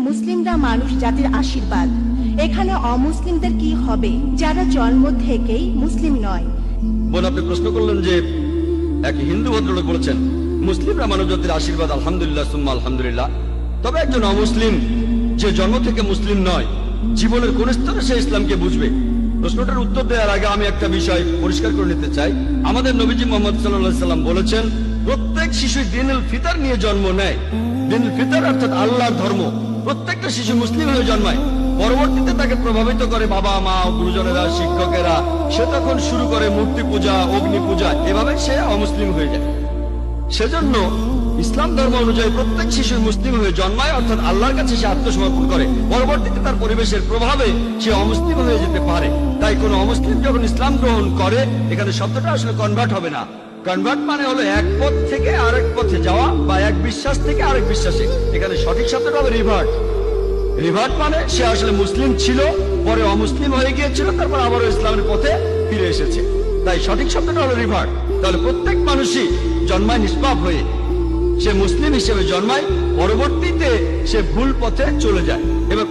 মুসলিমরা মানুষ জাতির আশীর্বাদ। এখানে অমুসলিমদের কি হবে যারা জন্ম থেকেই মুসলিম নয়? বোন, আপনি প্রশ্ন করলেন যে এক হিন্দু ভদ্রলোক বলেছেন মুসলিমরা মানব জাতির আশীর্বাদ, আলহামদুলিল্লাহ সুম্মা আলহামদুলিল্লাহ। তবে একজন অমুসলিম যে জন্ম থেকে মুসলিম নয়, জীবনের কোন স্তরে সে ইসলামকে বুঝবে? প্রশ্নটার উত্তর দেওয়ার আগে আমি একটা বিষয় পরিষ্কার করে নিতে চাই। আমাদের নবীজি মুহাম্মদ সাল্লাল্লাহু আলাইহি সাল্লাম বলেছেন, প্রত্যেক শিশু দীনুল ফিতর নিয়ে জন্ম নেয়। দীনুল ফিতর অর্থাৎ আল্লাহর ধর্ম। প্রত্যেকটা শিশু মুসলিম হয়ে জন্মায়, পরবর্তীতে তাকে প্রভাবিত করে বাবা মা, গুরুজনেরা, শিক্ষকেরা। সে তখন শুরু করে মূর্তি পূজা, অগ্নি পূজা, এভাবে সে অমুসলিম হয়ে যায়। সেজন্য ইসলাম ধর্ম অনুযায়ী প্রত্যেক শিশু মুসলিম হয়ে জন্মায়, অর্থাৎ আল্লাহর কাছে সে আত্মসমর্পণ করে। পরবর্তীতে তার পরিবেশের প্রভাবে সে অমুসলিম হয়ে যেতে পারে। তাই কোন অমুসলিম যখন ইসলাম গ্রহণ করে, এখানে শব্দটা আসলে কনভার্ট হবে না। কনভার্ট মানে হলো এক পথ থেকে আরেক পথে যাওয়া, বা এক বিশ্বাস থেকে আরেক বিশ্বাসে। এখানে সঠিক শব্দটা হবে রিভার্ট। রিভার্ট মানে সে আসলে মুসলিম ছিল, পরে অমুসলিম হয়ে গিয়েছিল, তারপর আবারও ইসলামের পথে ফিরে এসেছে। তাই সঠিক শব্দটা হলো রিভার্ট। তাহলে প্রত্যেক মানুষই জন্মায় নিষ্পাপ হয়ে, সে মুসলিম হিসেবে জন্মায়, পরবর্তীতে সে ভুল পথে চলে যায়। এবার